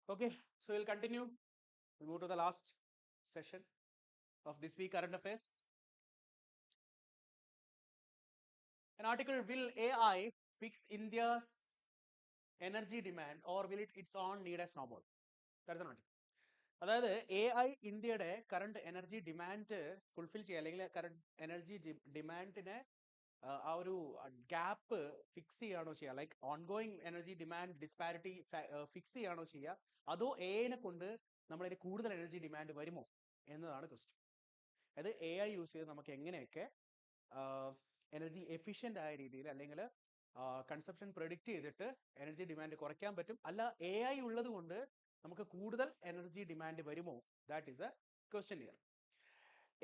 Okay, so we'll continue. We move to the last session of this week current affairs. An article, will AI fix India's energy demand or will its own need a snowball? That's an article. അതായത് AI ഇന്ത്യയുടെ current energy demand fulfil ചെയ്യുക അല്ലെങ്കിൽ current energy ഡിമാൻഡിനെ ആ ഒരു gap fix ചെയ്യുകയാണോ ചെയ്യുക, like ongoing energy demand disparity fix ചെയ്യുകയാണോ ചെയ്യുക, അതോ എഐനെ കൊണ്ട് നമ്മളതിന് കൂടുതൽ എനർജി ഡിമാൻഡ് വരുമോ എന്നതാണ് ക്വസ്റ്റ്യൻ. അത് AI യൂസ് ചെയ്ത് നമുക്ക് എങ്ങനെയൊക്കെ എനർജി എഫിഷ്യൻ്റ് ആയ രീതിയിൽ അല്ലെങ്കിൽ കൺസപ്ഷൻ പ്രെഡിക്റ്റ് ചെയ്തിട്ട് എനർജി ഡിമാൻഡ് കുറയ്ക്കാൻ പറ്റും, അല്ല AI ഉള്ളത് കൊണ്ട് നമുക്ക് കൂടുതൽ എനർജി ഡിമാൻഡ് വരുമോ? That is A question here.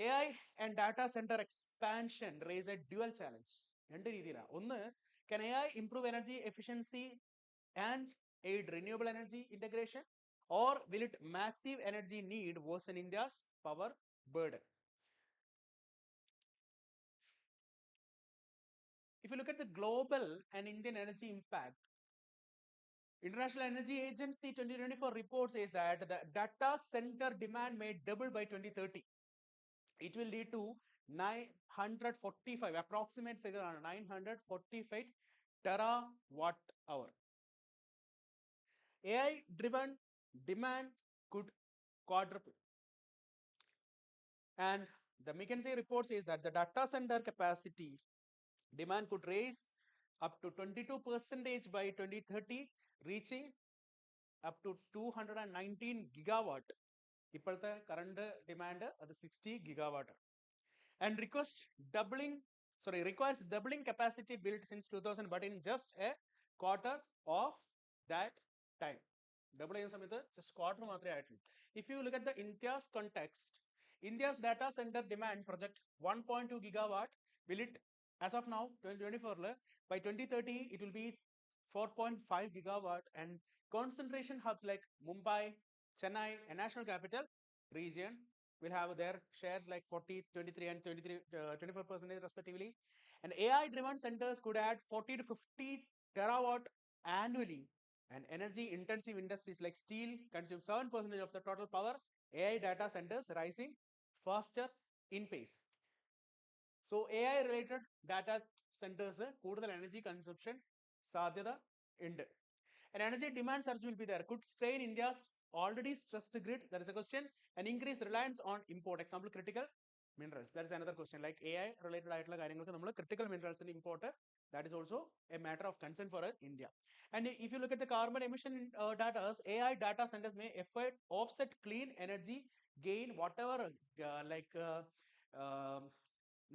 AI and data center expansion raise a dual challenge. രണ്ട് രീതിയിലാണ്. ഒന്ന്, can AI improve energy efficiency and aid renewable energy integration, or will it massive energy need worsen India's power burden? If you look at the global and Indian energy impact, International Energy Agency 2024 report says that the data center demand may double by 2030. It will lead to 945, approximate figure on 945 terawatt hour. AI driven demand could quadruple. And the McKinsey report says that the data center capacity demand could raise up to 22% by 2030, reaching up to 219 gigawatt. ഇപ്പോഴത്തെ current demand അത് 60 gigawatt. And requires doubling capacity built since 2000, but in just a quarter of that time. Double ചെയ്യുന്ന സമയത്ത് just quarter മാത്രമേ ആയിട്ടുള്ളൂ. If you look at the India's context, India's data center demand project 1.2 gigawatt. Will it, as of now 2024, by 2030 it will be 4.5 gigawatt, and concentration hubs like Mumbai, Chennai and National Capital Region will have their shares like 40, 23 and 24% respectively. And AI driven centers could add 40 to 50 terawatt annually, and energy intensive industries like steel consume 7% of the total power. AI data centers rising faster in pace. So AI related data centers കൂടുതൽ energy consumption സാധ്യത ഉണ്ട്. And energy demand surge will be there, could strain India's already stressed grid. That is a question. And increase reliance on import. Example, critical minerals. That is another question. Like AI related ആയിട്ടുള്ള കാര്യങ്ങൾക്ക് നമ്മൾ critical minerals import, that is also a matter of concern for India. And if you look at the carbon emission data, AI data centers may offset clean energy gain, whatever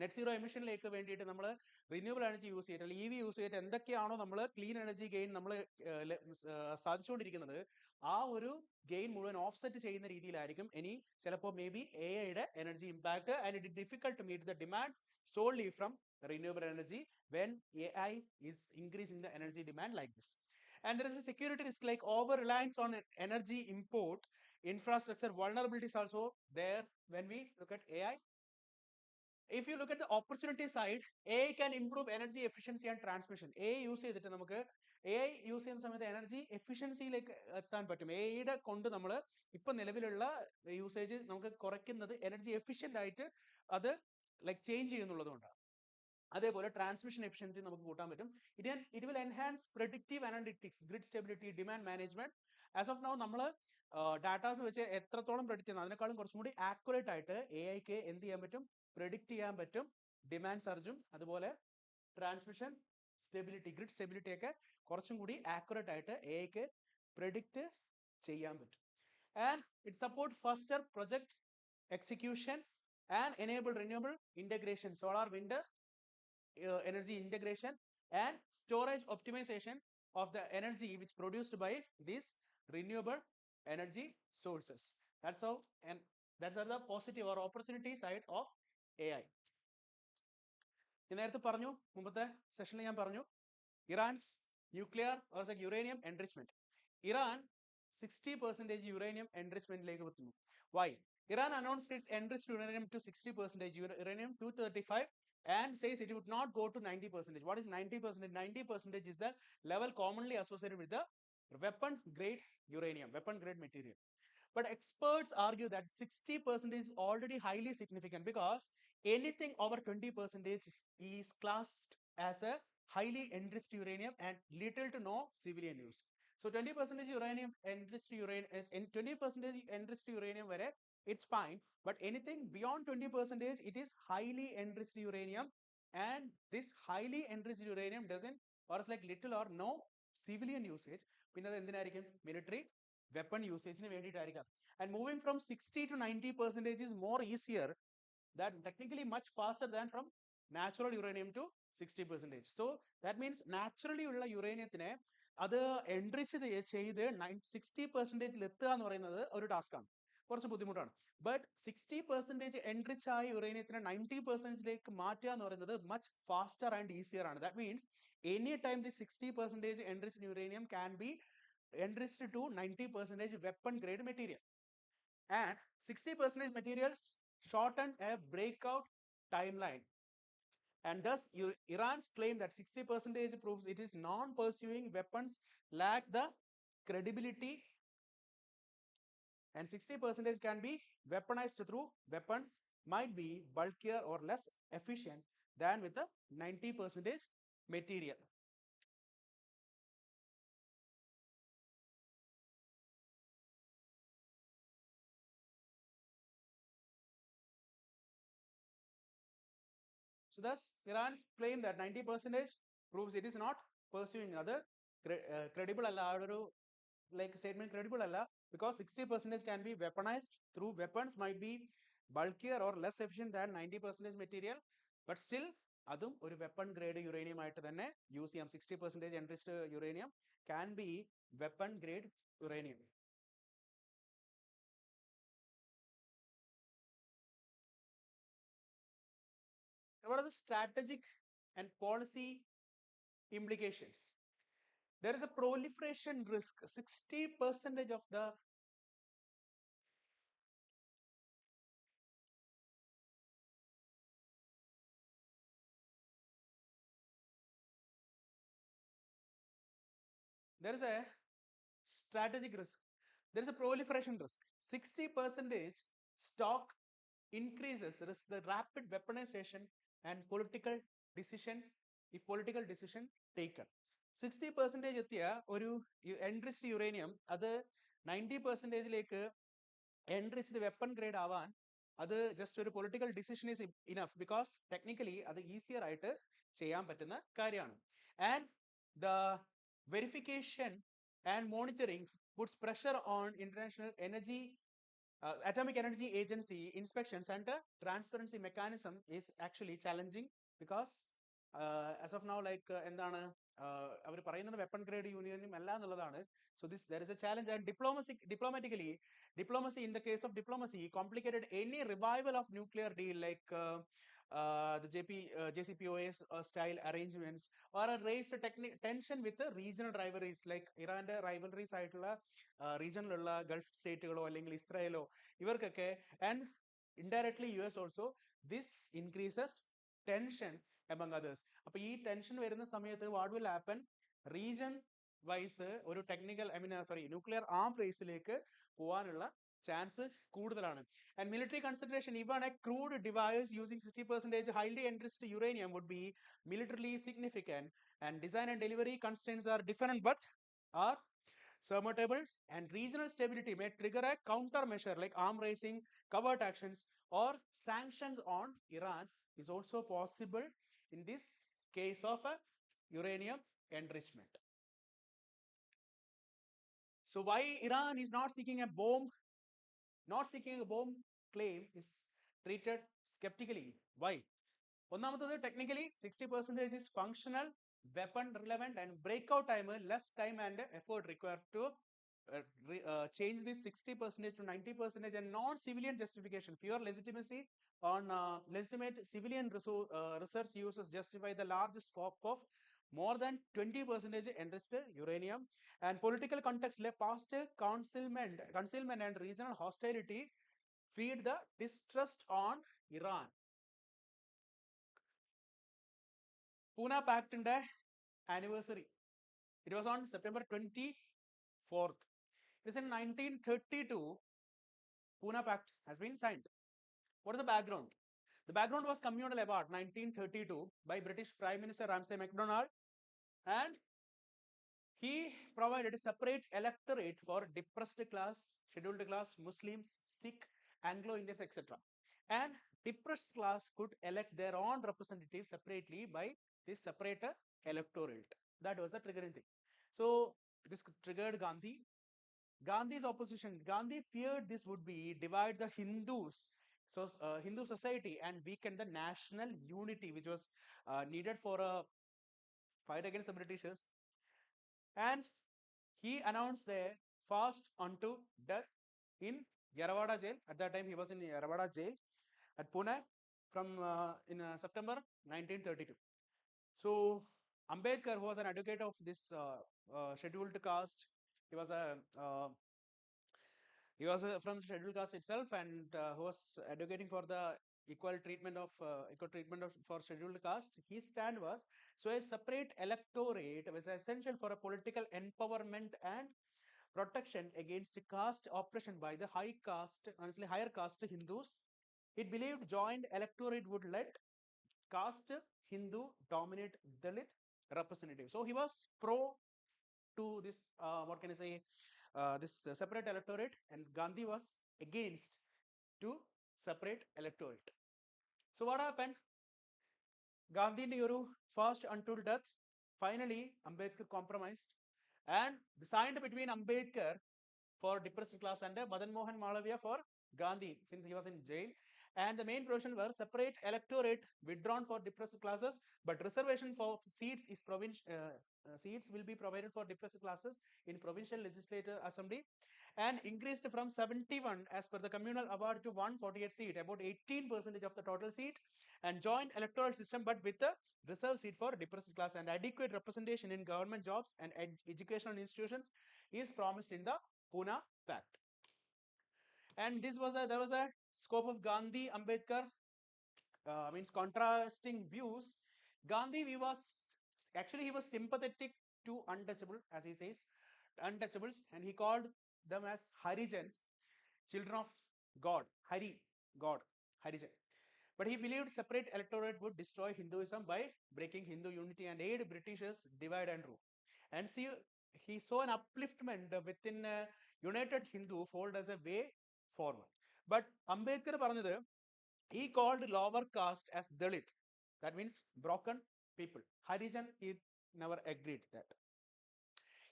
net zero എമിഷനിലേക്ക് വേണ്ടിയിട്ട് നമ്മൾ renewable energy use ചെയ്തിട്ട് അല്ലെങ്കിൽ EV use ചെയ്തിട്ട് എന്തൊക്കെയാണോ നമ്മൾ clean energy gain നമ്മൾ സാധിച്ചുകൊണ്ടിരിക്കുന്നത്, ആ ഒരു ഗെയിൻ മുഴുവൻ ഓഫ്സെറ്റ് ചെയ്യുന്ന രീതിയിലായിരിക്കും ഇനി ചിലപ്പോൾ മേ ബി AIയുടെ energy impact. And it difficult to meet the demand solely from renewable energy when AI is increasing the energy demand like this. And there is a security risk like over reliance on energy import infrastructure vulnerabilities also there when we look at AI. If you look at the opportunity side, AI can improve energy efficiency and transmission. AI use ചെയ്തിട്ട് നമുക്ക് AI use ചെയ്യുന്ന സമയത്ത് energy എഫിഷ്യൻസിയിലേക്ക് എത്താൻ പറ്റും. AIയുടെ കൊണ്ട് നമ്മൾ ഇപ്പൊ നിലവിലുള്ള യൂസേജ് നമുക്ക് കുറയ്ക്കുന്നത് എനർജി എഫിഷ്യൻ്റ് ആയിട്ട് അത് ലൈക്ക് ചേഞ്ച് ചെയ്യുന്നുള്ളത് കൊണ്ടാണ്. അതേപോലെ ട്രാൻസ്മിഷൻ എഫിഷ്യൻസി നമുക്ക് കൂട്ടാൻ പറ്റും. It will enhance predictive analytics, grid stability, demand management. As of now നമ്മൾ ഡാറ്റാസ് വെച്ച് എത്രത്തോളം പ്രെഡിക്റ്റ് ചെയ്യുന്നത് അതിനേക്കാളും കുറച്ചും കൂടി ആക്യുറേറ്റ് ആയിട്ട് AIക്ക് എന്ത് ചെയ്യാൻ പറ്റും, പ്രെഡിക്റ്റ് ചെയ്യാൻ പറ്റും. ഡിമാൻഡ് സർജും അതുപോലെ ട്രാൻസ്മിഷൻ സ്റ്റെബിലിറ്റി, ഗ്രിഡ് സ്റ്റെബിലിറ്റി ഒക്കെ കുറച്ചും കൂടി ആക്യുറേറ്റ് ആയിട്ട് AIക്ക് പ്രെഡിക്റ്റ് ചെയ്യാൻ പറ്റും. And it support faster project execution and enable renewable integration, solar, wind energy integration and storage optimization of the energy which produced by these renewable energy sources. That's how, and that's the positive or opportunity side of AI. നേരത്തെ പറഞ്ഞു, മുമ്പത്തെ സെഷനിൽ ഞാൻ പറഞ്ഞു, Iran's nuclear or uranium enrichment. Iran 60% uranium എൻറിച്ച്മെന്റിലേക്ക് എത്തുന്നു. Why? Iran announced its enriched uranium to 60%, uranium 235, and says it would not go to 90%. What is 90%? 90% is the level commonly associated with the weapon grade uranium, weapon grade material. But experts argue that 60% is already highly significant because anything over 20% is classed as a highly enriched uranium and little to no civilian use. So 20% uranium enriched uranium is in 20% enriched uranium where it's fine, but anything beyond 20% it is highly enriched uranium, and this highly enriched uranium doesn't or is like little or no civilian usage. പിന്നെ അത് എന്തിനായിരിക്കും military weapon usage വേണ്ടിയിട്ടായിരിക്കാം. And moving from 60 to 90% is more easier, that technically much faster than from natural uranium to 60%. So that means naturally ഉള്ള യുറേനിയത്തിനെ അത് enrich ചെയ്ത് 60% എത്തുക എന്ന് പറയുന്നത് ഒരു ടാസ്ക്കാണ്, കുറച്ച് ബുദ്ധിമുട്ടാണ്. ബട്ട് 60% എൻറിച്ച് ആയ യുറേനിയത്തിനെ 90%ലേക്ക് മാറ്റുക എന്ന് പറയുന്നത് മച്ച് ഫാസ്റ്റർ ആൻഡ് ഈസിയർ ആണ്. That means any time the 60% enriched uranium can be enriched to 90% weapon grade material, and 60% materials shorten a breakout timeline, and thus Iran's claim that 60% proves it is non-pursuing weapons lack the credibility, and 60% can be weaponized through weapons might be bulkier or less efficient than with the 90% material. So thus Iran's claim that 90% proves it is not pursuing other credible like statement credible alla, because 60% can be weaponized through weapons might be bulkier or less efficient than 90% material, but still അതും ഒരു weapon grade uranium ആയിട്ട് തന്നെ use ചെയ്യാം. 60% enriched uranium can be weapon grade uranium. What are the strategic and policy implications? There is a proliferation risk. 60% of the there is a strategic risk. There is a proliferation risk. 60% stock increases risk the rapid weaponization and political decision if political decision taken. 60% എത്തിയ ഒരു enriched uranium അത് 90%ലേക്ക് enriched weapon grade ആവാൻ അത് just ഒരു political decision is enough, because technically അത് easier ആയിട്ട് ചെയ്യാൻ പറ്റുന്ന കാര്യമാണ്. And the verification and monitoring puts pressure on international energy atomic energy agency inspections, and the transparency mechanism is actually challenging because as of now like എന്താണ് അവർ പറയുന്നത് weapon grade യൂണിയനും അല്ല എന്നുള്ളതാണ്. So this there is a challenge, and diplomacy in the case of diplomacy complicated any revival of nuclear deal like the JCPOA style arrangements, or raised tension with the regional rivalries like ഇറാന്റെ rivalries ആയിട്ടുള്ള റീജിയനിലുള്ള Gulf സ്റ്റേറ്റുകളോ അല്ലെങ്കിൽ ഇസ്രായേലോ ഇവർക്കൊക്കെ, and indirectly US also, this increases tension among others. അപ്പോൾ ഈ tension വരുന്ന സമയത്ത് what will happen, region wise ഒരു technical nuclear arm റേസിലേക്ക് പോകാനുള്ള ചാൻസ് കൂടുതലാണ്. And military consideration, even a crude device using 60% highly enriched uranium would be militarily significant, and design and delivery constraints are different but are surmountable, and regional stability may trigger a countermeasure like arm raising, covert actions, or sanctions on Iran is also possible in this case of a uranium enrichment. So why Iran is not seeking a bomb claim is treated skeptically. Why? ഒന്നാമത്തത് technically 60% is functional, weapon relevant, and breakout time less time and effort required to change this 60% to 90%, and non-civilian justification. Fewer legitimacy on legitimate civilian research uses justify the large scope of more than 20% enriched uranium, and political context past concealment and regional hostility feed the distrust on Iran. Pune Pact anniversary. It was on September 20, 4th. It is in 1932, Pune Pact has been signed. What is the background? The background was Communal Award 1932 by British Prime Minister Ramsay MacDonald, and he provided a separate electorate for depressed class, scheduled class, Muslims, Sikh, Anglo-Indians, etc. And depressed class could elect their own representatives separately by this separate electorate. That was the triggering thing. So this triggered Gandhi. Gandhi's opposition. Gandhi feared this would be divide the Hindus, so Hindu society, and weaken the national unity, which was needed for a fight against the Britishers. And he announced a fast unto death in Yerawada jail. At that time, he was in Yerawada jail at Pune from in September 1932. So Ambedkar, who was an advocate of this scheduled caste, he was a from scheduled caste itself, and who was advocating for the equal treatment of for scheduled caste. His stand was, so a separate electorate was essential for a political empowerment and protection against caste oppression by the higher caste Hindus. It believed joint electorate would let caste Hindu dominate Dalit representative. So he was pro to this, what can I say, this separate electorate, and Gandhi was against to separate electorate. So what happened? Gandhi fast until death. Finally, Ambedkar compromised, and signed between Ambedkar for depressed class and Madan Mohan Malaviya for Gandhi, since he was in jail. And the main provision were separate electorate withdrawn for depressed classes, but reservation for seats is seats will be provided for depressed classes in provincial legislative assembly, and increased from 71 as per the communal award to 148 seat, about 18% of the total seat, and joint electoral system, but with a reserve seat for depressed class, and adequate representation in government jobs and educational institutions is promised in the Pune Pact. And there was a scope of Gandhi Ambedkar, means contrasting views. Gandhi, he was sympathetic to untouchable, as he says, untouchables, and he called them as Harijans, children of God, God, Harijan. But he believed separate electorate would destroy Hinduism by breaking Hindu unity and aid Britishers divide and rule. And see, he saw an upliftment within united Hindu fold as a way forward. But Ambedkar പറഞ്ഞത്, he called lower caste as Dalit. That means broken people. Harijan, he never agreed that.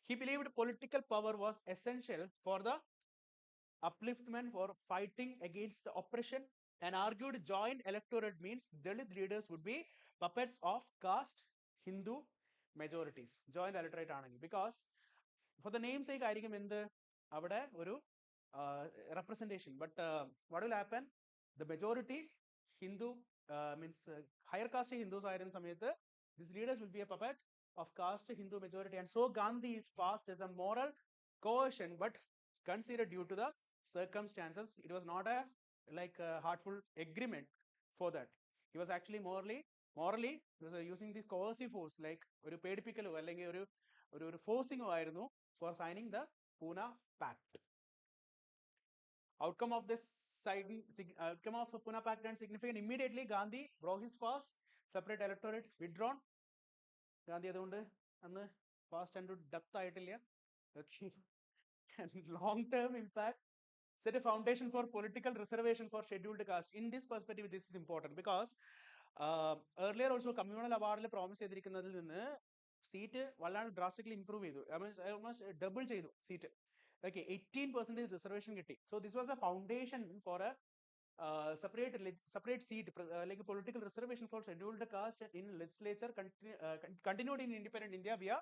He believed political power was essential for the upliftment, for fighting against the oppression, and argued joint electorate means Dalit leaders would be puppets of caste Hindu majorities. Joint electorate ആണെങ്കിൽ, because for the namesake ആയിരിക്കും എന്ത് അവിടെ ഒരു representation, but what will happen, the majority Hindu means higher caste Hindus ആയിരുന്ന സമയത്ത് these leaders will be a puppet of caste Hindu majority, and so Gandhi is passed as a moral coercion, but considered due to the circumstances. It was not a heartful agreement for that. He was actually morally he was using this coercive force, like ഒരു പേടിപ്പിക്കലോ അല്ലെങ്കിൽ ഒരു ഫോഴ്സിങ്ങോ ആയിരുന്നു for signing the Pune Pact. Outcome of Pune Pact and significant. Immediately Gandhi broke his fast, separate electorate withdrawn. Gandhi അതുകൊണ്ട് അന്ന് fast and death ആയിട്ടില്ല. Okay. And long-term impact, set a foundation for political reservation for scheduled caste. In this perspective, this is important because earlier also communal award promise ചെയ്തിരിക്കുന്നതിൽ നിന്ന് seat വല്ലാണ്ട് drastically improve ചെയ്തു, almost double ചെയ്തു seat. Okay, 18% reservation കിട്ടി. So this was a foundation for a separate seat, like a political reservation for scheduled caste in legislature continued in independent India via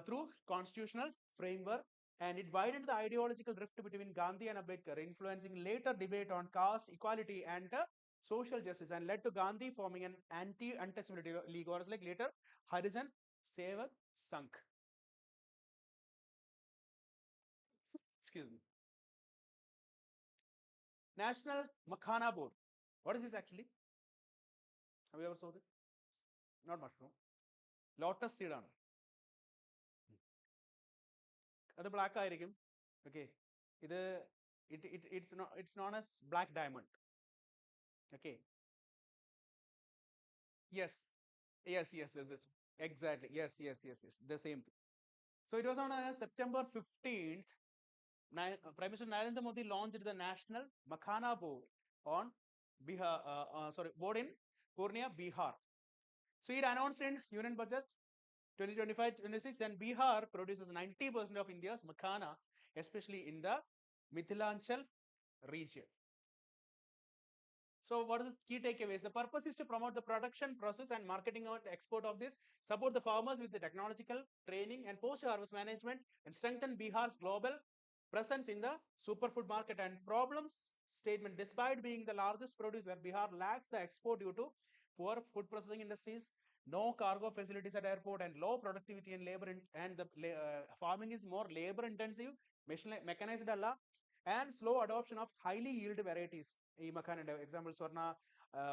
through constitutional framework, and it widened the ideological rift between Gandhi and Ambedkar, influencing later debate on caste equality and social justice, and led to Gandhi forming an anti-untouchability league, or like later Harijan Sevak Sangh. Excuse me. National Makhana Board. What is this actually? Have you ever saw this? Not mushroom. Lotus seed. അത് black ആയിരിക്കും. Okay, ഇത് it's known as black diamond. Okay, yes, yes, exactly, yes, the same thing. So it was on September 15th, Prime Minister Narendra Modi launched the National Makhana Board on Bihar, board in Purnia, Bihar. So it announced in Union Budget 2025-26, then Bihar produces 90% of India's makhana, especially in the Mithilanchal region. So what is the key takeaways? The purpose is to promote the production, process and marketing and export of this, support the farmers with the technological training and post-harvest management, and strengthen Bihar's global presence in the superfood market. And problems statement: despite being the largest producer, Bihar lacks the export due to poor food processing industries, no cargo facilities at airport, and low productivity and labor and the farming is more labor intensive, mechanized alla, and slow adoption of highly yield varieties. ഈ മഖാനയുടെ example Swarna,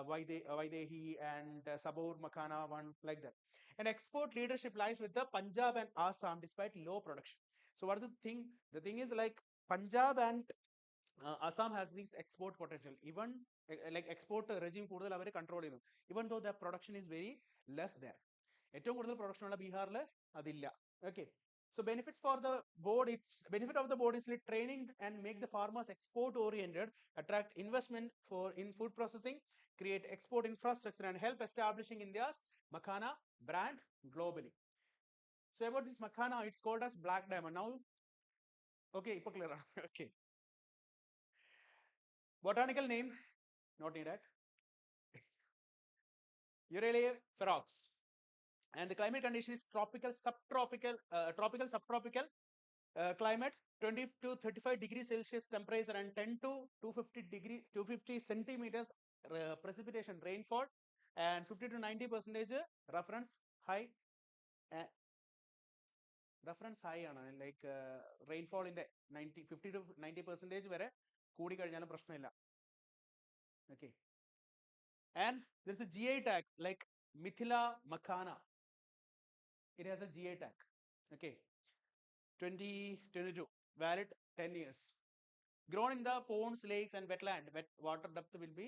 Vaidehi and Sabur Makhana, one like that. And export leadership lies with the Punjab and Assam despite low production. So what is the thing? The thing is like Punjab and Assam has this export potential. Even like export regime കൂടുതൽ അവർ control ചെയ്യുന്നു. Even though the production is very less there. ഏറ്റവും കൂടുതൽ production ഉള്ള ബീഹാറിൽ അതില്ല. Okay. So benefits for the board, its benefit of the board is like training and make the farmers export oriented, attract investment in food processing, create export infrastructure and help establishing India's makhana brand globally. So about this makhana, it's called as black diamond. Now, okay, ipo clear. Okay. Botanical name, not needed. Urelia ferox. And the climate condition is tropical, subtropical, tropical, subtropical climate, 20 to 35 degrees Celsius temperature and 10 to 250 centimeters precipitation rainfall, and 50 to 90% reference high. Reference high ആണ് like rainfall in the 50 to 90% വരെ കൂടി കഴിഞ്ഞാലും പ്രശ്നമില്ല. Okay, and there's a GI tag like Mithila Makhana. It has a GI tag. Okay, 2022, valid 10 years. Grown in the ponds, lakes and wetland. Wet water depth will be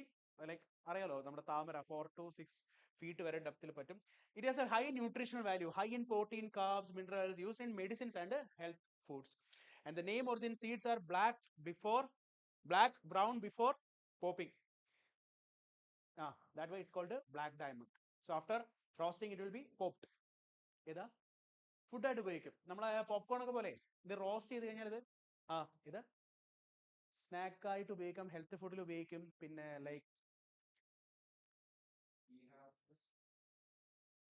like അറിയാലോ നമ്മുടെ താമര 4 to 6 feet വരെ ഡെപ്തിൽ പറ്റും. It has a high nutritional value, high in protein, carbs, minerals, used in medicines and health foods. And the name origin seeds are black brown before popping. That way it's called a black diamond. So after frosting it will be popped. ഏതാ food ആയിട്ട് ഉപയോഗിക്കും. നമ്മളെ popcorn ഒക്കെ പോലെ ഇത് roast ചെയ്ത് കഴിഞ്ഞാൽ ഇത് ഇത് സ്നാക്ക് ആയിട്ട് ഉപയോഗിക്കാം, ഹെൽത്ത് ഫുഡിൽ ഉപയോഗിക്കും. പിന്നെ ലൈക്ക്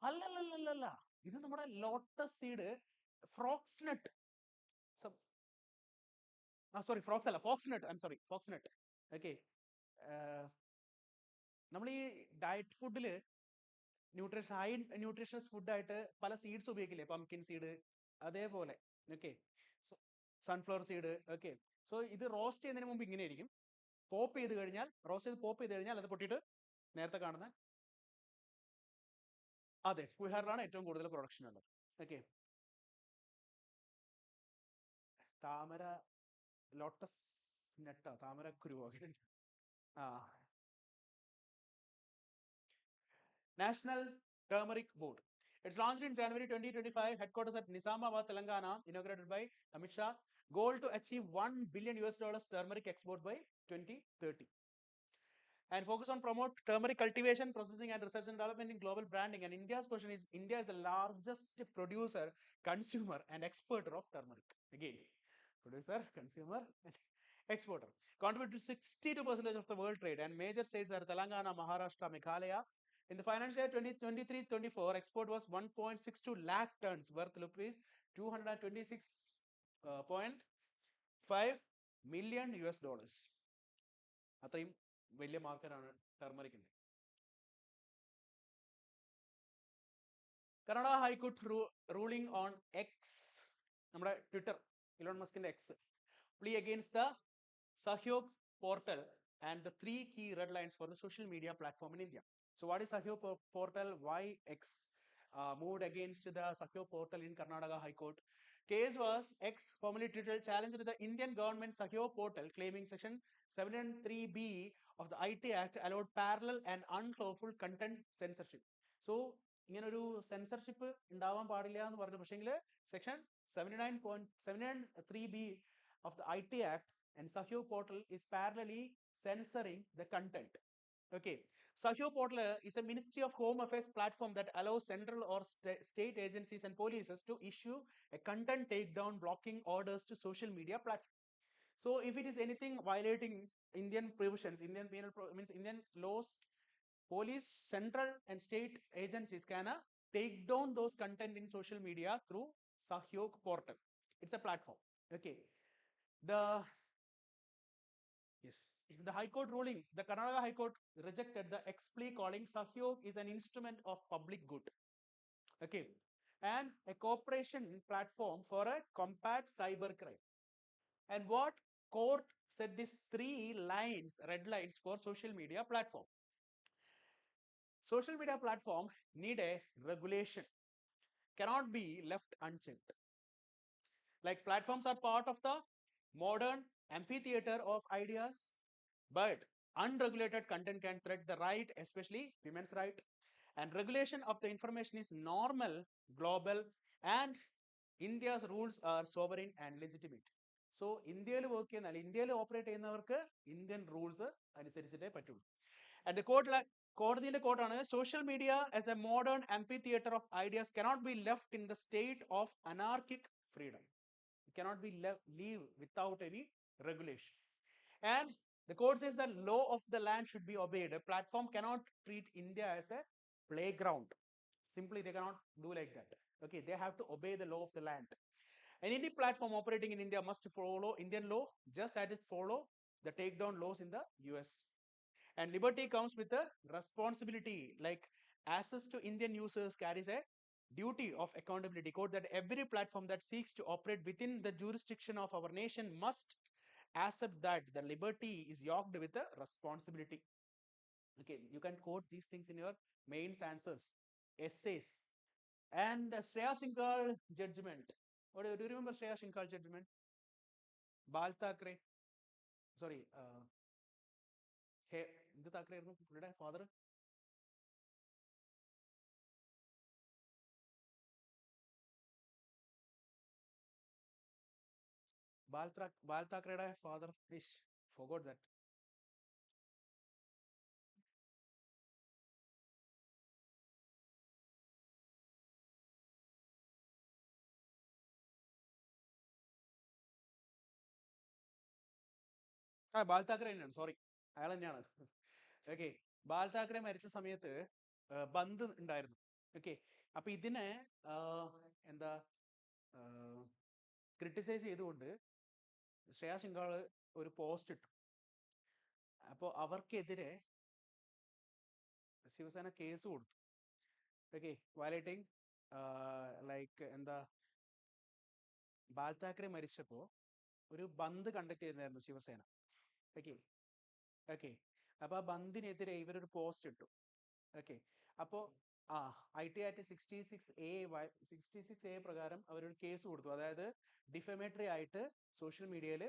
അല്ലല്ല, ഇത് നമ്മുടെ ലോട്ടസ് സീഡ്, ഫ്രോക്സ് നട്ട്. സോറി ഫ്രോക്സ് അല്ല, fox nut. I am sorry, fox nut. Okay, നമ്മൾ ഈ ഡയറ്റ് ഫുഡില് ഹൈ ന്യൂട്രീഷ്യസ് ഫുഡായിട്ട് പല സീഡ്സ് ഉപയോഗിക്കില്ലേ, പംകിൻ സീഡ് അതേപോലെ. Okay, sunflower seed. Okay, so ഇത് റോസ്റ്റ് ചെയ്യുന്നതിന് മുമ്പ് ഇങ്ങനെ ആയിരിക്കും. പോപ്പ് ചെയ്ത് കഴിഞ്ഞാൽ, റോസ്റ്റ് ചെയ്ത് പോപ്പ് ചെയ്ത് കഴിഞ്ഞാൽ അത് പൊട്ടിയിട്ട് നേരത്തെ കാണുന്ന അതെ ബീഹാറിലാണ് ഏറ്റവും കൂടുതൽ പ്രൊഡക്ഷൻ ഉള്ളത്. ഓക്കെ, താമര ലോട്ടസ് നട്ടാ, താമര കുരുവോ? National Turmeric Board. It's launched in January 2025, headquarters at Nizamabad, Telangana, inaugurated by Amit Shah. Goal to achieve $1 billion turmeric export by 2030. And focus on promote turmeric cultivation, processing and research and development in global branding. And India's position is India is the largest producer, consumer and exporter of turmeric. Again, producer, consumer and exporter. Contribute to 62% of the world trade, and major states are Telangana, Maharashtra, Meghalaya. In the financial year 2023-24, export was 1.62 lakh tons, worth rupees 226.5 million US dollars. അത്രയും വലിയ മാർക്കറ്റാണ് ടർമറിക്കിന്റെ. Karnataka high court ruling on X, നമ്മുടെ Twitter, Elon മസ്കിന്റെ X, plea against the Sahyog portal and the 3 key red lines for the social media platform in India. So what is Sahyog portal? Why X moved against the Sahyog portal in Karnataka High Court? Case was X, formerly titled challenged the Indian government Sahyog portal, claiming section 703B of the IT Act allowed parallel and unlawful content censorship. So ഇങ്ങനെ ഒരു censorship ഉണ്ടാവാൻ പാടില്ല എന്ന് പറഞ്ഞു. പക്ഷെങ്കിൽ section 79.793B of the IT Act and Sahyog portal is parallelly censoring the content. Okay, Sahyog portal is a Ministry of Home Affairs platform that allows central or state agencies and polices to issue a content takedown blocking orders to social media platforms. So if it is anything violating Indian provisions, Indian penal means Indian laws, police, central and state agencies can take down those content in social media through Sahyog portal. It's a platform. Okay, the yes, the High Court ruling, the Karnataka High Court rejected the ex plea calling Sahyog is an instrument of public good. Okay, and a cooperation platform for a combat cybercrime. And what court said these three lines, red lines for social media platform. Social media platform need a regulation, cannot be left unchecked. Like platforms are part of the modern amphitheater of ideas, but unregulated content can threat the right, especially women's right. And regulation of the information is normal, global, and India's rules are sovereign and legitimate. So ഇന്ത്യയിൽ work ചെയ്യുന്ന അല്ലെങ്കിൽ ഇന്ത്യയിൽ operate ചെയ്യുന്നവർക്ക് Indian rules അനുസരിച്ചിട്ടേ പറ്റുള്ളൂ. At the court, കോടതിയുടെ കോർട്ടാണ് social media as a modern amphitheater of ideas cannot be left in the state of anarchic freedom. It cannot be leave without any regulation. And the court says the law of the land should be obeyed. A platform cannot treat India as a playground. Simply, they cannot do like that. Okay, they have to obey the law of the land. And any platform operating in India must follow Indian law just as it follow the takedown laws in the US. And liberty comes with a responsibility, like access to Indian users carries a duty of accountability. Quote that every platform that seeks to operate within the jurisdiction of our nation must accept that the liberty is yoked with a responsibility. Okay, you can quote these things in your mains answers, essays. And Shreya Singhal judgment. What do you remember Shreya Singhal judgment? Bal Thackeray. Sorry, എന്ത് താക്കറെ ആയിരുന്നു പുള്ളിയുടെ father? Bal താക്കറയുടെ father, forgot that. Bal Thackeray തന്നെയാണ്, sorry, അയാൾ തന്നെയാണ്. Okay, ബാൽ താക്കറെ മരിച്ച സമയത്ത് ബന്ദ് ഉണ്ടായിരുന്നു. ഓക്കെ, അപ്പൊ ഇതിനെ എന്താ ക്രിട്ടിസൈസ് ചെയ്തുകൊണ്ട് ശ്രേയ സിംഗാൾ ഒരു പോസ്റ്റ് ഇട്ടു. അപ്പോൾ അവർക്കെതിരെ ശിവസേന കേസ് കൊടുത്തു. ഓക്കെ, വയലേറ്റിംഗ് ലൈക്ക് എന്താ, ബാൽ താക്കറെ മരിച്ചപ്പോ ഒരു ബന്ദ് കണ്ടക്ട് ചെയ്തിരുന്നു ശിവസേന. ഓക്കെ ഓക്കെ, അപ്പൊ ആ ബന്ദിനെതിരെ ഇവരൊരു പോസ്റ്റ് ഇട്ടു. ഓക്കെ, അപ്പോ IT Act 66A പ്രകാരം അവരൊരു കേസ് കൊടുത്തു. അതായത് ഡിഫമേറ്ററി ആയിട്ട് സോഷ്യൽ മീഡിയയിൽ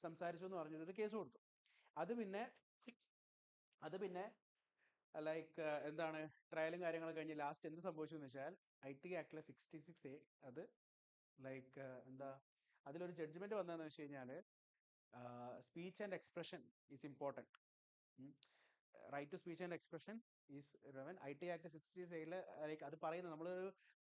സംസാരിച്ചു എന്ന് പറഞ്ഞൊരു കേസ് കൊടുത്തു. അത് പിന്നെ ലൈക്ക് എന്താണ്, ട്രയലും കാര്യങ്ങളൊക്കെ കഴിഞ്ഞ് ലാസ്റ്റ് എന്ത് സംഭവിച്ചു എന്ന് വെച്ചാൽ IT Act 66A അത് ലൈക്ക് എന്താ, അതിലൊരു ജഡ്ജ്മെന്റ് വന്നതെന്ന് വെച്ച് കഴിഞ്ഞാല് speech and expression is important. Right to speech and expression is റെവൻ. IT Act 66A ലൈക്ക് അത് പറയുന്നത്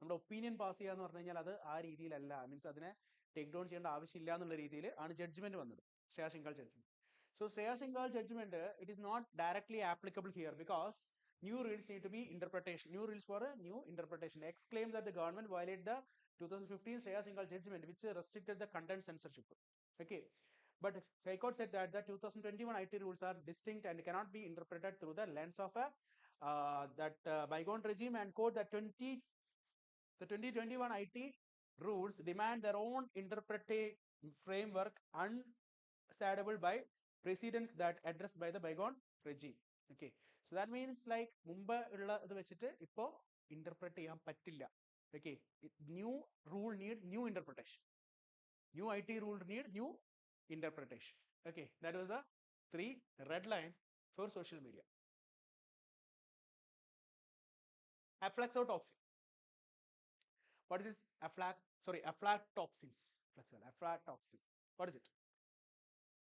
നമ്മുടെ ഒപ്പീനിയൻ പാസ് ചെയ്യാന്ന് പറഞ്ഞു കഴിഞ്ഞാൽ അത് ആ രീതിയിലല്ല, മീൻസ് അതിനെ ടേക്ക് ഡൗൺ ചെയ്യേണ്ട ആവശ്യമില്ല എന്നുള്ള രീതിയിൽ ആണ് ജഡ്ജ്മെന്റ് വന്നത്, Shreya Singhal judgment. So Shreya Singhal judgment, it is not directly applicable here because new rules need to be interpretation. New rules for a new interpretation. Exclaim that the government violated the 2015 Shreya Singhal judgment, which restricted the content censorship. Okay, but High Court said that the 2021 IT rules are distinct and cannot be interpreted through the lens of a bygone regime, and quote the 2021 IT rules demand their own interpretive framework unassailable by precedents that addressed by the bygone regime. Okay, so that means like മുമ്പ് ഉള്ള ഇത് വെച്ചിട്ട് ഇപ്പോ interpret ചെയ്യാൻ പറ്റില്ല. Okay, new rule need new interpretation. New IT rule need new interpretation. Okay, that was a 3 red line for social media. Aflatoxin. What is this? Aflatoxins. Aflatoxin. What is it?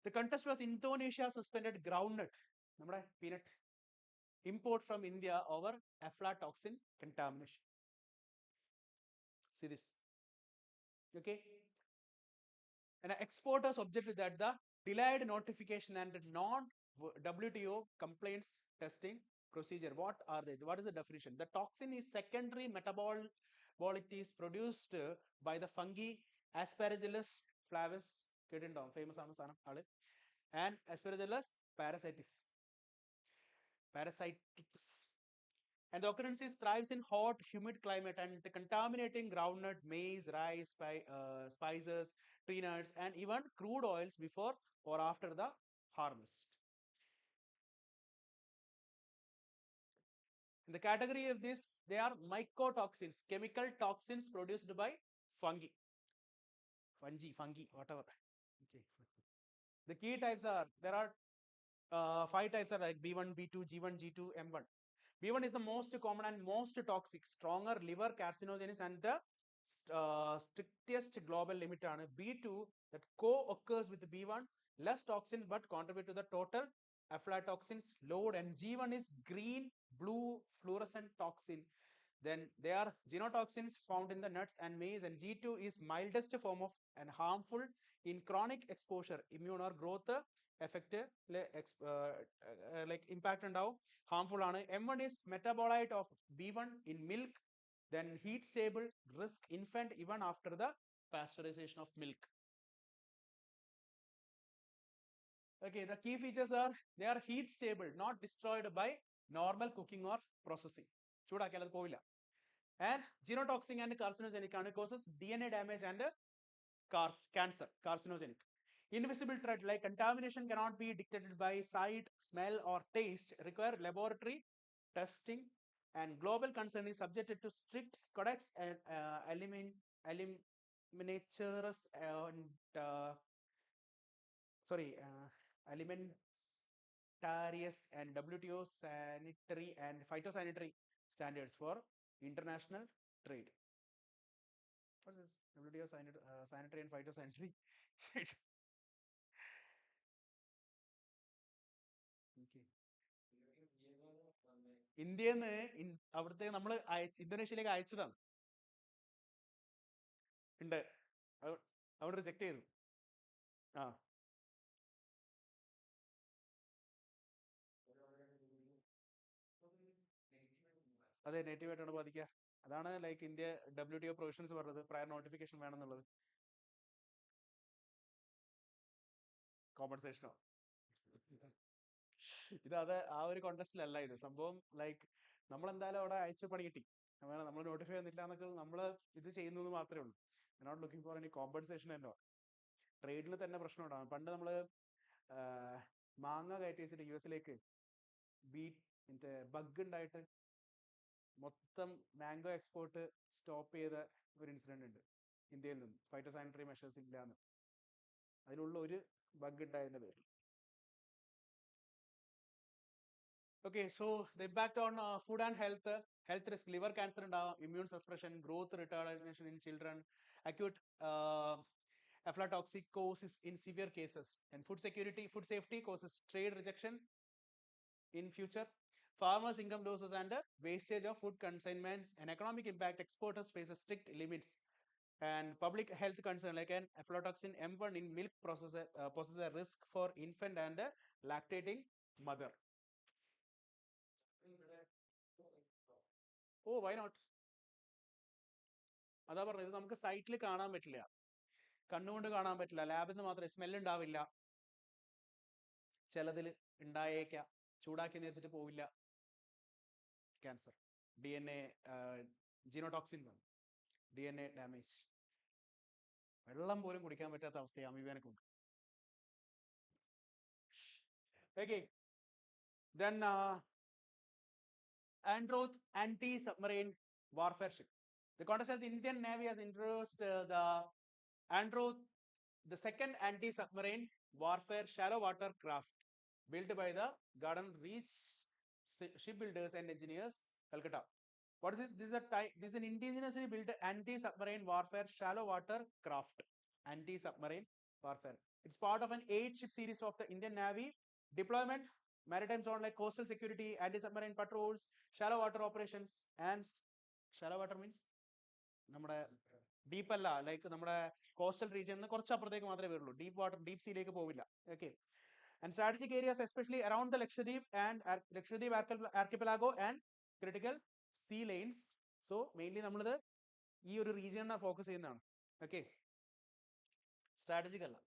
The contest was Indonesia suspended groundnut, peanut, import from India over aflatoxin contamination. See this. Okay. And exporters objected that the delayed notification and non-WTO complaints testing procedure. What are they? What is the definition? The toxin is secondary metabolites produced by the fungi Aspergillus flavus, famous and Aspergillus parasitis. And the occurrence thrives in hot, humid climate and contaminating groundnut, maize, rice, spices, tree nuts, and even crude oils before or after the harvest. In the category of this, they are mycotoxins, chemical toxins produced by fungi, whatever. Okay. The key types are, there are 5 types are like B1, B2, G1, G2, M1. B1 is the most common and most toxic, stronger liver carcinogenesis and the strictest global limit on B2 that co-occurs with B1, less toxins but contribute to the total aflatoxins load, and G1 is green, blue, fluorescent toxin. Then there are genotoxins found in the nuts and maize, and G2 is mildest form of and harmful in chronic exposure, immune or growth effect like impact and how harmful ആണ്. M1 is metabolite of B1 in milk, then heat stable, risk infant even after the pasteurization of milk. Okay, the key features are they are heat stable, not destroyed by normal cooking or processing. ചൂടാക്കിയാൽ അത് പോവില്ല. And genotoxic and carcinogenic causes DNA damage and cancer, carcinogenic. Invisible threat like contamination cannot be detected by sight, smell, or taste, require laboratory testing, and global concern is subjected to strict codex and eliminatures and alimentarius and WTO sanitary and phytosanitary standards for international trade. What is this? WTO sanitary and phytosanitary? ഇന്ത്യയിൽ നിന്ന് അവിടുത്തെ നമ്മൾ ഇന്തോനേഷ്യയിലേക്ക് അയച്ചതാണ്. ഉണ്ട്, അവിടെ reject ചെയ്തു. ആ അതെ, negative ആയിട്ടാണ് ബാധിക്കുക. അതാണ് ലൈക്ക് ഇന്ത്യ WTO പ്രൊവിഷൻസ് പറഞ്ഞത് പ്രയർ നോട്ടിഫിക്കേഷൻ വേണമെന്നുള്ളത്. കോമ്പൻസേഷനോ ഇത് അത് ആ ഒരു കോണ്ടസ്റ്റിലല്ല ഇത് സംഭവം. ലൈക്ക് നമ്മൾ എന്തായാലും അവിടെ അയച്ചു പണി കിട്ടി, അങ്ങനെ നമ്മൾ നോട്ടിഫൈ ചെയ്യുന്നില്ല എന്നൊക്കെ നമ്മൾ ഇത് ചെയ്യുന്നത് മാത്രമേ ഉള്ളൂ. Not looking for any compensation എന്നോ. ട്രേഡിൽ തന്നെ പ്രശ്നം ഉണ്ടാകും. പണ്ട് നമ്മൾ മാങ്ങ കയറ്റി വെച്ചിട്ട് US മറ്റേ ബഗ് ഉണ്ടായിട്ട് മൊത്തം മാംഗോ എക്സ്പോർട്ട് സ്റ്റോപ്പ് ചെയ്ത ഒരു ഇൻസിഡന്റ് ഉണ്ട് ഇന്ത്യയിൽ നിന്ന്, ഫൈറ്റോസാനിറ്ററി മെഷേഴ്സ് ഇല്ലാന്ന്. അതിനുള്ള ഒരു ബഗ് ഉണ്ടായതിന്റെ പേരിൽ. Okay, so the impact on food and health risk, liver cancer and immune suppression, growth retardation in children, acute aflatoxicosis in severe cases, and food safety causes trade rejection in future, farmers' income losses and wastage of food consignments, and economic impact. Exporters face strict limits, and public health concern like an aflatoxin M1 in milk poses a risk for infant and lactating mother. Oh why not? അതാ പറഞ്ഞത്, ഇത് നമുക്ക് സൈറ്റിൽ കാണാൻ പറ്റില്ല, കണ്ണുകൊണ്ട് കാണാൻ പറ്റില്ല, ലാബിൽ നിന്ന് മാത്രമേ. സ്മെൽ ഉണ്ടാവില്ല, ചിലതിൽ ഉണ്ടായേക്കാം, ചൂടാക്കി നേരിച്ചിട്ട് പോവില്ല. ക്യാൻസർ, DNA ജീനോടോക്സിൻ, DNA ഡാമേജ്, വെള്ളം പോലും കുടിക്കാൻ പറ്റാത്ത അവസ്ഥയാണ് അമീബിയനെ കൊണ്ട്. Okay, then Androth anti-submarine warfare ship. The contest as Indian Navy has introduced the Androth the second anti-submarine warfare shallow water craft built by the Garden Reach shipbuilders and engineers, Calcutta. What is this? This is an indigenously built anti-submarine warfare shallow water craft. Anti-submarine warfare. It's part of an 8-ship series of the Indian Navy. Deployment, maritime zone like coastal security, anti-submarine patrols, shallow water operations, and shallow water means നമ്മുടെ deep അല്ല, like നമ്മുടെ coastal റീജിയനിൽ കുറച്ച് അപ്പുറത്തേക്ക് മാത്രമേ വരുള്ളൂ. Deep water, deep സീയിലേക്ക് പോവില്ല. Okay. And strategic areas especially around the Lakshadweep and Lakshadweep archipelago and critical sea lanes. So mainly നമ്മളിത് ഈ ഒരു റീജിയനെ ഫോക്കസ് ചെയ്യുന്നതാണ്. ഓക്കെ. സ്ട്രാറ്റജിക് അല്ല.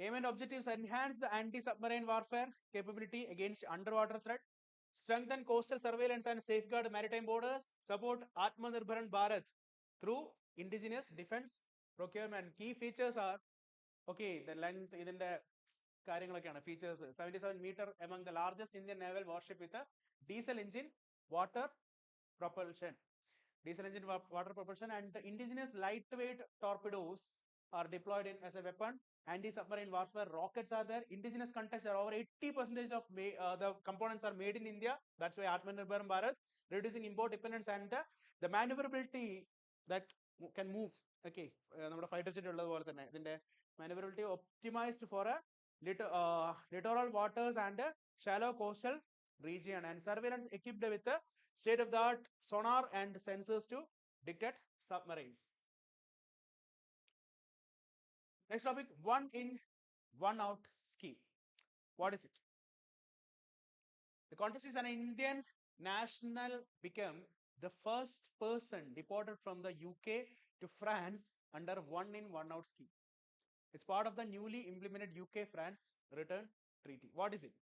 Aim and objectives: enhance the anti-submarine warfare capability against underwater threat, strengthen coastal surveillance and safeguard maritime borders, support Atmanirbhar Bharat through indigenous defense procurement. Key features are, okay, the length, ഇതിന്റെ കാര്യങ്ങളൊക്കെയാണ് features. 77 meter, among the largest Indian naval warship with a diesel engine water propulsion. Diesel engine water propulsion, and the indigenous lightweight torpedoes are deployed as a weapon. Anti-submarine warfare rockets are there. Indigenous context are over 80% of the components are made in India. That's why Atmanirbhar Bharat, reducing import dependence, and the maneuverability that can move. Okay, നമ്മുടെ fighter jet ഉള്ളത് പോലെ തന്നെ ഇതിന്റെ maneuverability optimized for a littoral waters and shallow coastal region, and surveillance equipped with a state-of-the-art sonar and sensors to detect submarines. Next topic, one in, one out scheme. What is it? The context is an Indian national became the first person deported from the UK to France under one in, one out scheme. It's part of the newly implemented UK-France Return Treaty. What is it?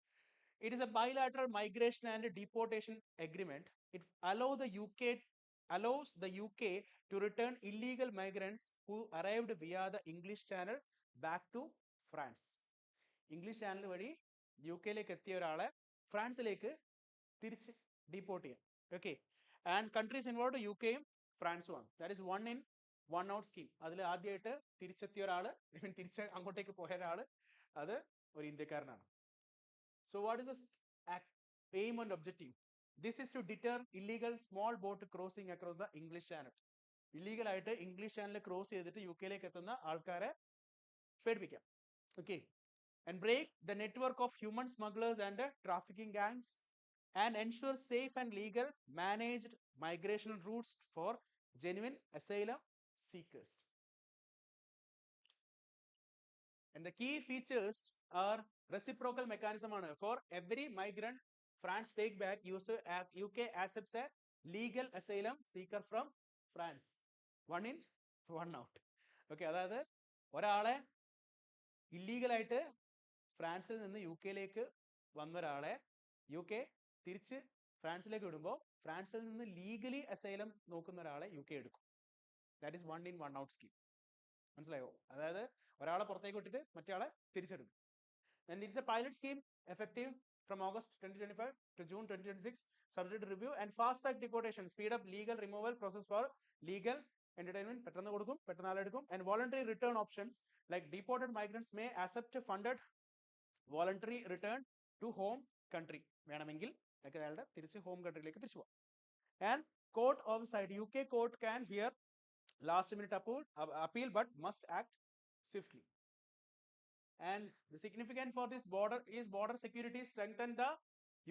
It is a bilateral migration and deportation agreement. It allows the UK to return illegal migrants who arrived via the English Channel back to France. English Channel വഴി യുകെയിലേക്ക് എത്തിയ ഒരാളെ ഫ്രാൻസിലേക്ക് തിരിച്ച് deport ചെയ്യാം. Okay. And countries involve യുകെയും ഫ്രാൻസും ആണ്. That is one in, one out scheme. അതിൽ ആദ്യമായിട്ട് തിരിച്ചെത്തിയ ഒരാൾ, തിരിച്ച് അങ്ങോട്ടേക്ക് പോയ ഒരാൾ, അത് ഒരു ഇന്ത്യക്കാരനാണ്. So what is the aim and objective? This is to deter illegal small boat crossing across the English Channel. Illegal ആയിട്ട് ഇംഗ്ലീഷ് ചാനൽ ക്രോസ് ചെയ്തിട്ട് യുകെയിലേക്ക് എത്തുന്ന ആൾക്കാരെ പേടിപ്പിക്കാം. Okay. And break the network of human smugglers and trafficking gangs, and ensure safe and legal managed migration routes for genuine asylum seekers. And the key features are reciprocal mechanism ആണ്. For every migrant France take back, UK accepts a legal asylum seeker from France. One in, one out. Okay, അതായത് ഒരാളെ ഇല്ലീഗലായിട്ട് ഫ്രാൻസിൽ നിന്ന് യുകെയിലേക്ക് വന്ന ഒരാളെ UK തിരിച്ച് ഫ്രാൻസിലേക്ക് വിടുമ്പോൾ ഫ്രാൻസിൽ നിന്ന് ലീഗലി അസൈലം നോക്കുന്ന ഒരാളെ UK എടുക്കും. That is one in, one out scheme. മനസ്സിലായോ? അതായത് ഒരാളെ പുറത്തേക്ക് വിട്ടിട്ട് മറ്റേ ആളെ തിരിച്ചെടുക്കും. And it's a pilot scheme effective from August 2025 to June 2026, subject to review. And fast track deportation, speed up legal removal process for legal entertainment, പെട്ടെന്ന് കൊടുക്കും, പെട്ടെന്ന് ആളെടുക്കും. And voluntary return options, like deported migrants may accept funded voluntary return to home country. വേണമെങ്കിൽ അയാളുടെ തിരിച്ച് home കൺട്രിയിലേക്ക് തിരിച്ചു പോകാം. And court oversight, UK court can hear last minute appeal but must act swiftly. And the significance for this border is border security, strengthen the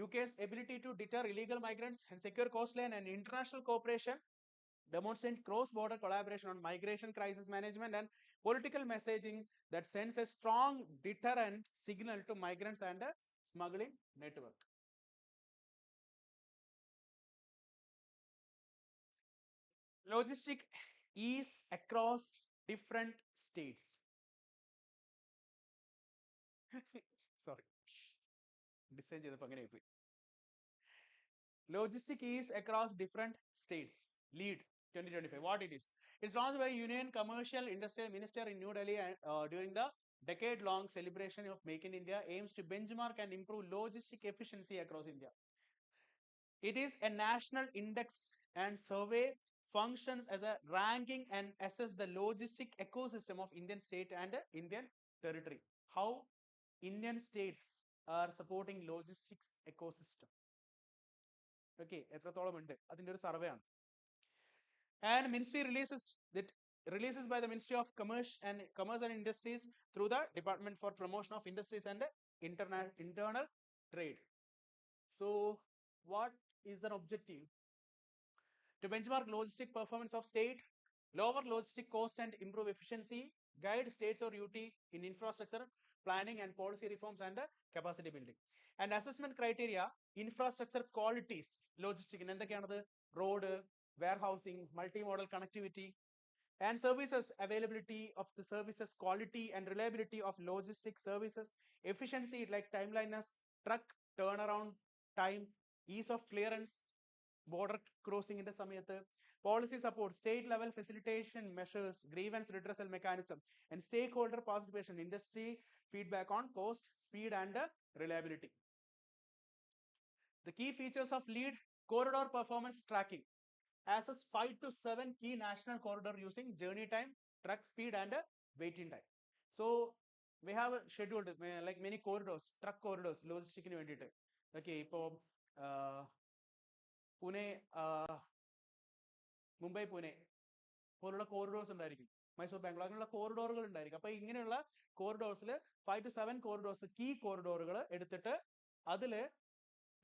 UK's ability to deter illegal migrants and secure coastline, and international cooperation, demonstrate cross-border collaboration on migration crisis management and political messaging that sends a strong deterrent signal to migrants and a smuggling network. Logistic ease across different states. Sorry, design ചെയ്തപ്പോൾ അങ്ങനെ ആയിപ്പോയി. Logistic ease across different states. Lead 2025. What it is? It's launched by Union Commercial Industrial Minister in New Delhi during the decade-long celebration of Make in India, aims to benchmark and improve logistic efficiency across India. It is a national index and survey functions as a ranking and assess the logistic ecosystem of Indian state and Indian territory. How Indian states are supporting logistics ecosystem. Okay, എത്രത്തോളം ഉണ്ട് അതിന്റെ ഒരു survey ആണ്. And ministry releases by the Ministry of Commerce and Industries through the Department for Promotion of Industries and Internal Trade. So what is the objective? To benchmark logistic performance of state, lower logistic cost and improve efficiency, guide states or UT in infrastructure planning and policy reforms and capacity building. And assessment criteria, infrastructure qualities, logistic in road, warehousing, multimodal connectivity, and services, availability of the services, quality and reliability of logistic services, efficiency like timeliness, truck turnaround time, ease of clearance, border crossing in the samayathu, policy support, state level facilitation measures, grievance redressal mechanism, and stakeholder participation, industry feedback on cost, speed and reliability. The key features of lead corridor performance tracking, assess 5 to 7 key national corridor using journey time, truck speed and waiting time. So we have scheduled like many corridors, truck corridors, logistic in vendite. Okay, Pune, Mumbai Pune പോലുള്ള corridors ഉണ്ടായിരിക്കും, മൈസൂർ ബാംഗ്ലൂർ അങ്ങനെയുള്ള കോറിഡോറുകൾ ഉണ്ടായിരിക്കും. അപ്പൊ ഇങ്ങനെയുള്ള കോറിഡോർസിൽ 5 to 7 corridors, key കോറിഡോറുകൾ എടുത്തിട്ട് അതിൽ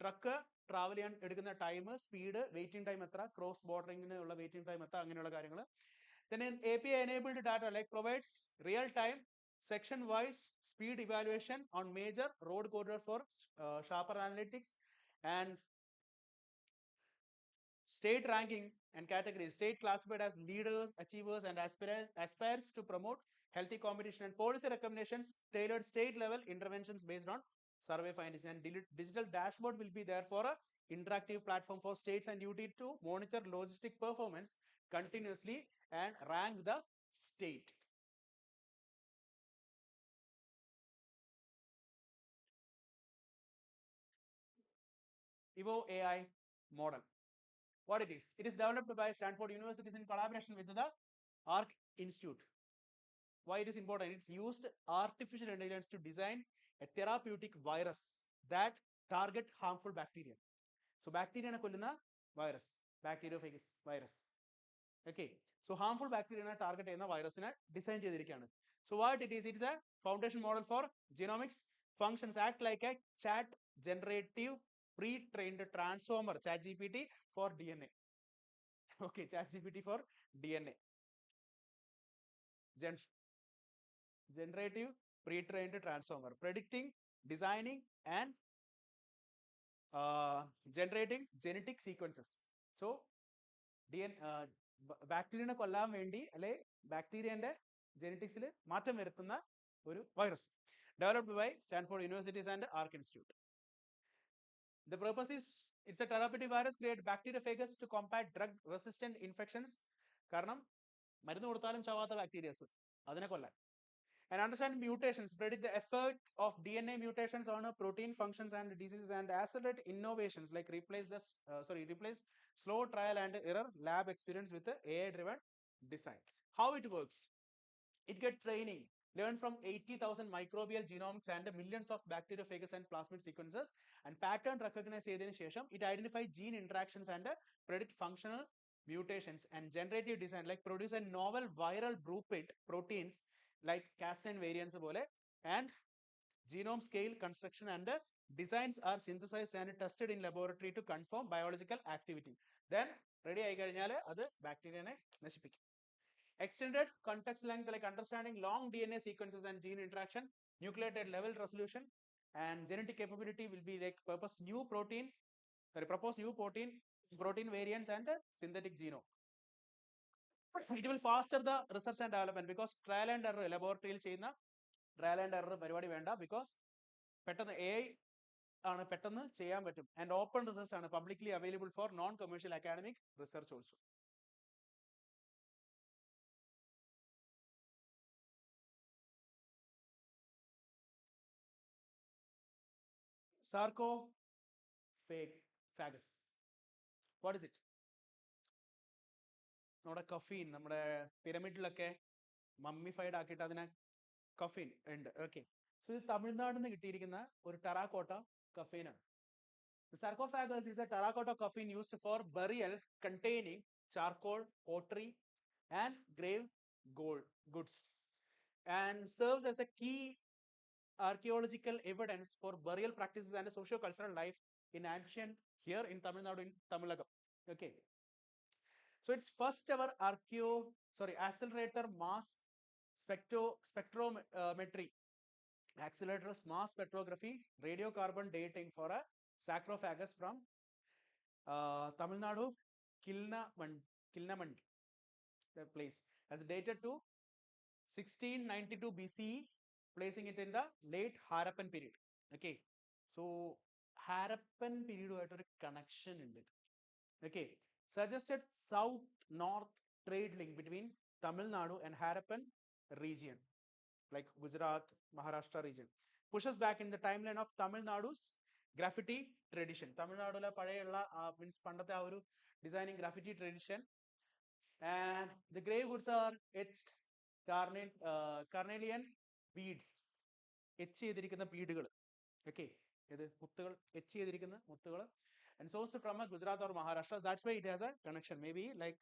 truck travel ചെയ്യാൻ എടുക്കുന്ന ടൈം, സ്പീഡ്, വെയിറ്റിംഗ് ടൈം എത്ര, ക്രോസ് ബോർഡറിങ്ങിനുള്ള വെയിറ്റിംഗ് ടൈം എത്ര, അങ്ങനെയുള്ള കാര്യങ്ങൾ. Then an API enabled data like provides real time section wise speed evaluation on major road corridor for sharper analytics, and state ranking and categories, state classified as leaders, achievers and aspires to promote healthy competition, and policy recommendations, tailored state level interventions based on survey findings. And digital dashboard will be there for a interactive platform for states and UT to monitor logistic performance continuously and rank the state. Evo AI model. What it is? It is developed by Stanford University in collaboration with the Arc Institute. Why it is important? It's used artificial intelligence to design a therapeutic virus that target harmful bacteria. So bacteria kolluna virus, bacteriophagous virus. Okay, so harmful bacteria target ചെയ്യുന്ന വൈറസിനെ design ചെയ്തിരിക്കുകയാണ്. So what it is? It is a foundation model for genomics. Functions act like a chat generative pre-trained transformer, chat GPT for DNA. Okay, chat GPT for DNA. Generative pre-trained transformer, predicting, designing and generating genetic sequences. So ബാക്ടീരിയനെ കൊല്ലാൻ വേണ്ടി അല്ലെ ബാക്ടീരിയന്റെ ജെനറ്റിക്സിൽ മാറ്റം വരുത്തുന്ന ഒരു virus, developed by Stanford universities and Arc institute. The purpose is, it's a therapeutic virus create bacteriophagous to combat drug resistant infections. കാരണം മരുന്ന് കൊടുത്താലും ചാവാത്ത bacterias, അതിനെ കൊല്ലാൻ. And understand mutations, predict the effects of DNA mutations on protein functions and diseases, and accelerate innovations like replace slow trial and error lab experience with the AI driven design. How it works? It gets training, learn from 80,000 microbial genomes and millions of bacteriophagous and plasmid sequences, and pattern recognize ചെയ്തതിനു ശേഷം it identify gene interactions and predict functional mutations, and generative design like produce a novel viral blueprint proteins like Cas9 variants pole, and genome scale construction and designs are synthesized and tested in laboratory to confirm biological activity. Then ready ആയി കഴിഞ്ഞാൽ അത് ബാക്ടീരിയനെ നശിപ്പിക്കും. Extended context length like understanding long DNA sequences and gene interaction, nucleotide level resolution, and genetic capability will be like proposed new protein variants and synthetic genome. It will faster the research and development because trial and error laboratory ചെയ്യുന്ന trial and error പരിപാടി വേണ്ട, because പെട്ടെന്ന് AI ആണ് പെട്ടെന്ന് ചെയ്യാൻ പറ്റും, and open research ആണ് publicly available for non commercial academic research also. Sarcophagus. What is it? നമ്മുടെ കഫീൻ നമ്മുടെ പിരമിഡിലൊക്കെ മമ്മിഫൈഡ് ആക്കിയിട്ട് അതിനെ കഫീൻ ഉണ്ട്. ഓക്കെ, സോ ഇത് തമിഴ്നാട്ടിൽ നിന്ന് കിട്ടിയിരിക്കുന്ന ഒരു terracotta കഫീനാണ്. The sarcophagus is a terracotta coffin used for burial containing charcoal, pottery, and grave gold goods, and serves as a key archaeological evidence for burial practices and socio-cultural life in ancient here in Tamil Nadu in Tamilagam. Okay, so it's first ever accelerator mass spectrometry, accelerators mass spectrography, radiocarbon dating for a sarcophagus from Tamil Nadu, Kilnamandi, the place, as dated to 1692 BCE, placing it in the late Harappan period. Okay, so Harappan period had a connection in it. Okay, suggested south-north trade link between Tamil Nadu and Harappan region, like Gujarat, Maharashtra region, pushes back in the timeline of Tamil Nadu's graffiti tradition. Tamil Nadu la padayulla means pandate aa oru designing graffiti tradition, and the grave goods are etched carnelian beads, etch ചെയ്തിരിക്കുന്ന ബീഡുകൾ. Okay, ഇത് മുത്തുകൾ etch ചെയ്തിരിക്കുന്ന മുത്തുകൾ, and sourced from a Gujarat or Maharashtra. That's why it has a connection, maybe like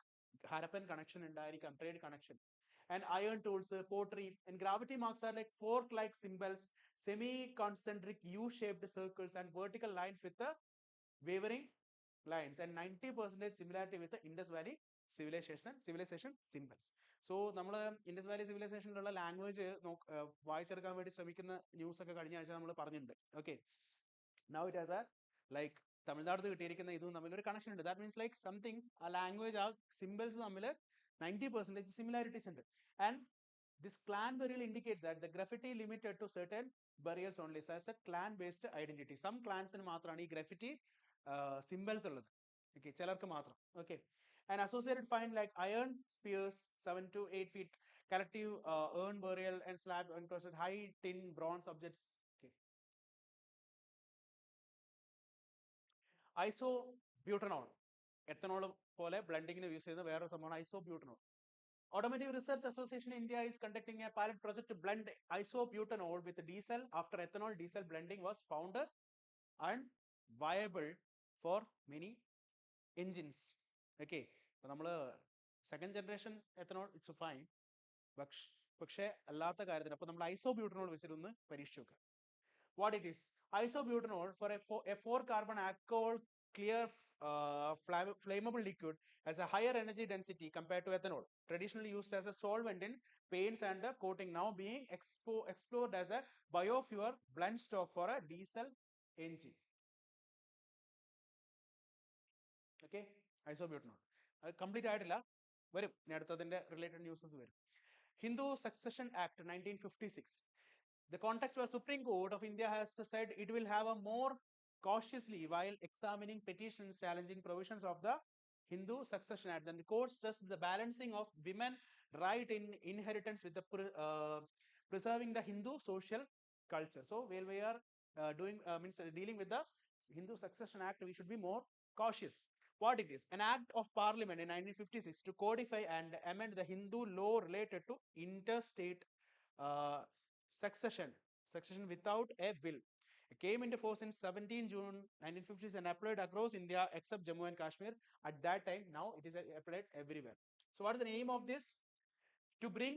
Harappan connection ഉണ്ടായിരിക്കാം, trade connection. And iron tools, pottery, and gravity marks are like fork-like symbols, semi-concentric U-shaped circles, and vertical lines with the wavering lines, and 90% similarity with the Indus Valley civilization symbols. So നമ്മൾ Indus Valley സിവിലൈസേഷനിലുള്ള language വായിച്ചെടുക്കാൻ വേണ്ടി ശ്രമിക്കുന്ന news ഒക്കെ കഴിഞ്ഞ ആഴ്ച നമ്മൾ പറഞ്ഞിട്ടുണ്ട്. Okay, now it has A like തമിഴ്നാട്ടിൽ കിട്ടിയിരിക്കുന്ന ഇതും തമ്മിൽ ഒരു കണക്ഷൻ ഉണ്ട്. ദാറ്റ് മീൻസ് ലൈക്ക് സംതിങ് ആ ലാംഗ്വേജ് ആ സിമ്പിൾസ് തമ്മിൽ 90% similarities ഉണ്ട്. And this clan burial indicates that the graffiti limited to certain burials only, so as a clan based identity. Some clans ന് മാത്രമാണ് ഈ graffiti symbols ഉള്ളത്. Okay, ചിലർക്ക് മാത്രം. Okay, and associated find like iron spears 7 to 8 feet, collective urn burial and slab enclosed, high tin bronze objects. Okay, isobutanol, ethanol പോലെ ബ്ലെൻഡിങ്ങിന് use ചെയ്യുന്ന വേറൊരു സംഭവമാണ് isobutanol. Automotive Research Association India is conducting a pilot project to blend isobutanol with diesel after ethanol diesel blending was found unviable for many engines. Okay, നമ്മൾ second generation ethanol it's fine, പക്ഷേ അല്ലാത്ത കാര്യത്തിന് അപ്പോൾ നമ്മൾ ഐസോബ്യൂട്ടനോൾ വെച്ചിട്ട് ഒന്ന് പരീക്ഷിച്ച് നോക്കുക. What it is? Isobutanol for a 4-carbon alcohol clear flammable liquid has a higher energy density compared to ethanol, traditionally used as a solvent in paints and coating, now being explored as a biofuel blend stock for a diesel engine. Okay, isobutanol complete ആയിട്ടില്ല, വരും ഇനി അടുത്തതിന്റെ related newses വരും. Hindu Succession Act 1956. The context where Supreme Court of India has said it will have a more cautiously while examining petitions challenging provisions of the Hindu Succession Act. Then the court stressed the balancing of women right in inheritance with the preserving the Hindu social culture. So while we are dealing with the Hindu Succession Act, we should be more cautious. What it is? An act of parliament in 1956 to codify and amend the Hindu law related to interstate succession without a will. It came into force in 17 June 1950s and applied across India except Jammu and Kashmir at that time. Now it is applied everywhere. So what is the aim of this? To bring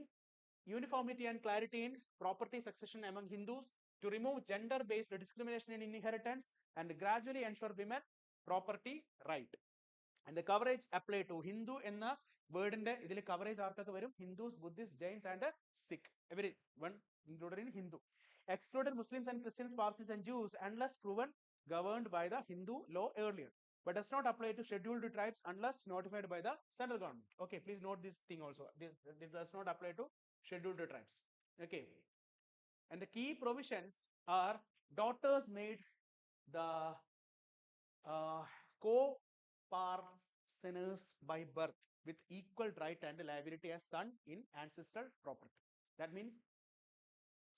uniformity and clarity in property succession among Hindus, to remove gender-based discrimination in inheritance, and gradually ensure women property right. And the coverage apply to Hindu എന്ന വേർഡിന്റെ ഇതിൽ coverage ആർക്കൊക്കെ വരും? Hindus, Buddhists, Jains and Sikh, everyone included in Hindu. Excluded Muslims and Christians, Parsis and Jews unless proven governed by the Hindu law earlier, but does not apply to scheduled tribes unless notified by the central government. Okay, please note this thing also. It does not apply to scheduled tribes. Okay, and the key provisions are daughters made the co-partners by birth with equal right and liability as son in ancestral property. That means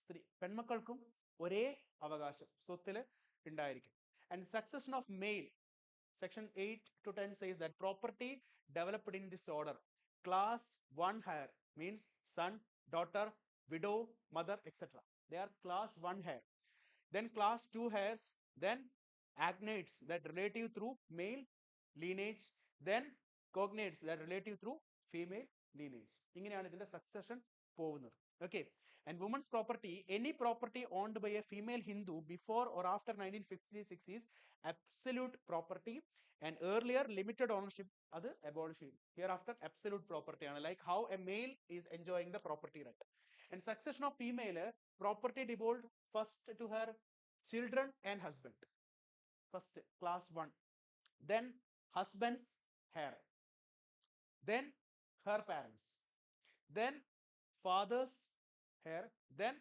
സ്ത്രീ പെൺമക്കൾക്കും ഒരേ അവകാശം സ്വത്തിൽ ഉണ്ടായിരിക്കും. And succession of male, section 8 to 10 says that property developed in this order class 1 hair means son, daughter, widow, mother, etc. They are class 1 hair. Then class 2 hairs, then agnates, that relative through male lineage, then cognates, that relative through female lineage. ഇങ്ങനെയാണ് ഇതിന്റെ succession പോകുന്നത്. Okay. And women's property, any property owned by a female Hindu before or after 1956 is absolute property, and earlier limited ownership അത് abolish ചെയ്യും. Hereafter absolute property ആണ്, like how a male is enjoying the property right. And succession of female property devolved first to her children and husband, first class 1, then husband's heir, then her parents, then father's heir, then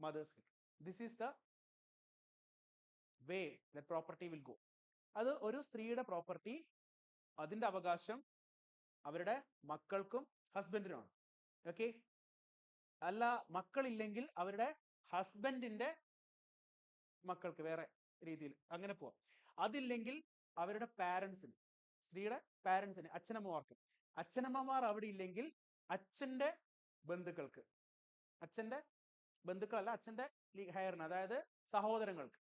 mother's heir. This is the way that property will go. അത് ഒരു സ്ത്രീയുടെ property അതിന്റെ അവകാശം അവരുടെ മക്കൾക്കും ഹസ്ബൻഡിനുമാണ്. Okay, അല്ല മക്കളില്ലെങ്കിൽ അവരുടെ ഹസ്ബൻഡിന്റെ മക്കൾക്ക് വേറെ രീതിയിൽ അങ്ങനെ പോവാം. അതില്ലെങ്കിൽ അവരുടെ പാരൻസിന്, സ്ത്രീയുടെ പാരൻസിന്, അച്ഛനമ്മമാർക്ക്, അച്ഛനമ്മമാർ അവിടെ ഇല്ലെങ്കിൽ അച്ഛന്റെ ബന്ധുക്കൾക്ക്, അച്ഛന്റെ ബന്ധുക്കളല്ല അച്ഛന്റെ ഹെയറിന്, അതായത് സഹോദരങ്ങൾക്ക്,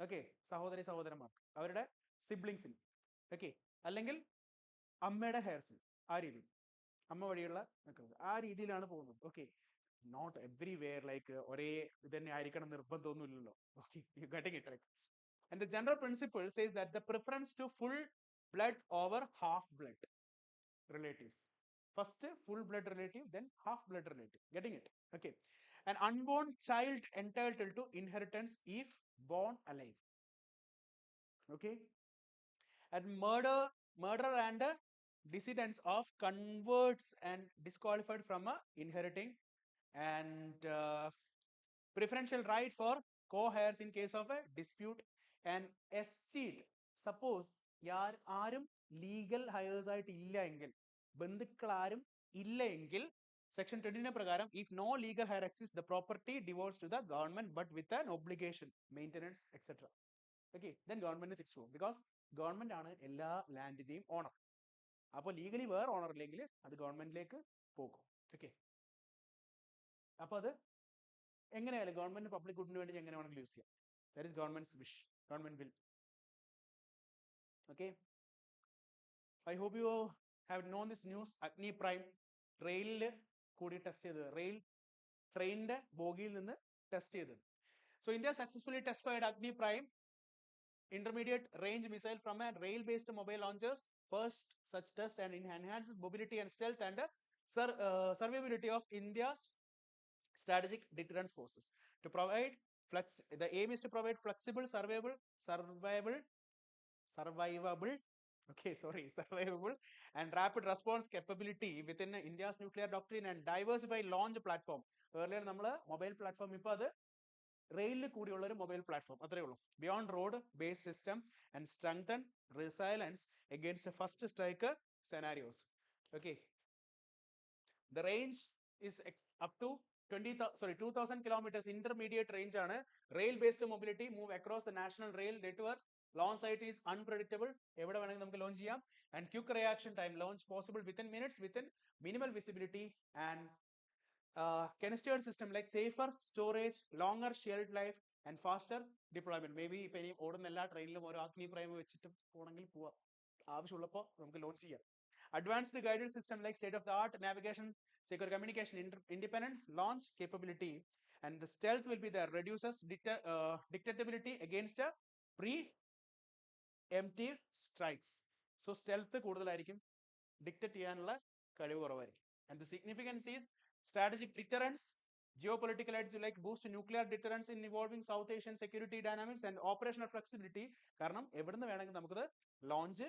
ഓക്കെ, സഹോദരി സഹോദരന്മാർക്ക്, അവരുടെ സിബ്ലിങ്സിന്, ഓക്കെ, അല്ലെങ്കിൽ അമ്മയുടെ ഹെയർസിന്, ആ രീതിയിൽ അമ്മ വഴിയുള്ള ആ രീതിയിലാണ് പോകുന്നത്. ഓക്കെ, നോട്ട് എവ്രിവെയർ ലൈക്ക് ഒരേ ഇത് തന്നെ ആയിരിക്കണം നിർബന്ധമൊന്നുമില്ലല്ലോ. Okay, you getting it right. And the general principle says that the preference to full blood over half blood relatives. First full blood relative, then half blood relative. Getting it? Okay. An unborn child entitled to inheritance if born alive. Okay. And murder and descendants of converts and disqualified from inheriting, and preferential right for co-heirs in case of a dispute, and escheat. Suppose ആരും legal hires ആയിട്ട് ഇല്ല എങ്കിൽ, ബന്ധുക്കൾ ആരും ഇല്ല എങ്കിൽ, section 20 പ്രകാരം if no legal heir exist the property devolves to the government but with an obligation, maintenance etcetera. Okay, then government തിരിച്ചു പോകും, ബിക്കോസ് ഗവൺമെന്റ് ആണ് എല്ലാ ലാൻഡിന്റെയും ഓണർ. അപ്പോൾ ലീഗലി വേറെ ഓണർ ഇല്ലെങ്കിൽ അത് ഗവൺമെന്റിലേക്ക് പോകും. ഓക്കെ, അപ്പൊ അത് എങ്ങനെയായാലും ഗവൺമെന്റ് പബ്ലിക് ഗുഡിന് വേണ്ടി എങ്ങനെ വേണമെങ്കിലും യൂസ് ചെയ്യാം. That is government's wish, government will. Okay, I hope you have known this news. Agni prime റെയിലിൽ കൂടി ടെസ്റ്റ് ചെയ്തത്, റെയിൽ ട്രെയിനിന്റെ ബോഗിയിൽ നിന്ന് ടെസ്റ്റ് ചെയ്തത്. So India successfully test fired Agni prime intermediate range missile from a rail based mobile launchers, first such test, and enhances mobility and stealth and survivability of India's strategic deterrence forces. To provide the aim is to provide flexible, survivable, and rapid response capability within India's nuclear doctrine and diversify launch platform. Earlier നമ്മള് mobile platform, ഇപ്പൊ അത് റെയിലിൽ കൂടിയുള്ള ഒരു mobile platform, അത്രേ ഉള്ളൂ. Beyond road based system and strengthen resilience against first strike scenarios. Okay, the range is up to 2000 kilometers. Intermediate range ആണ്. Rail based mobility, move across the national rail network. Launch site is unpredictable, എവിടെ വേണമെങ്കിലും നമുക്ക് launch ചെയ്യാം. And quick reaction time, launch possible within minutes, within minimal visibility, and canistered system like safer storage, longer shelf life, and faster deployment. Maybe ഇപ്പൊ ഇനി ഓടുന്ന എല്ലാ ട്രെയിനിലും ഒരു അഗ്നി പ്രൈം വെച്ചിട്ട് പോകണമെങ്കിൽ പോവാം, ആവശ്യമുള്ളപ്പോൾ നമുക്ക് ലോഞ്ച് ചെയ്യാം. Advanced guided system like state-of-the-art navigation, secure communication, independent launch capability, and the stealth will be there, reduces detectability against preemptive strikes. So stealth കൂടുതലായിരിക്കും, ഡിറ്റക്ട് ചെയ്യാനുള്ള കഴിവ് കുറവായിരിക്കും. And the significance is strategic deterrence, geopolitical edge, like boost nuclear deterrence in evolving South Asian security dynamics, and operational flexibility, കാരണം എവിടുന്ന് വേണമെങ്കിൽ നമുക്കത് launch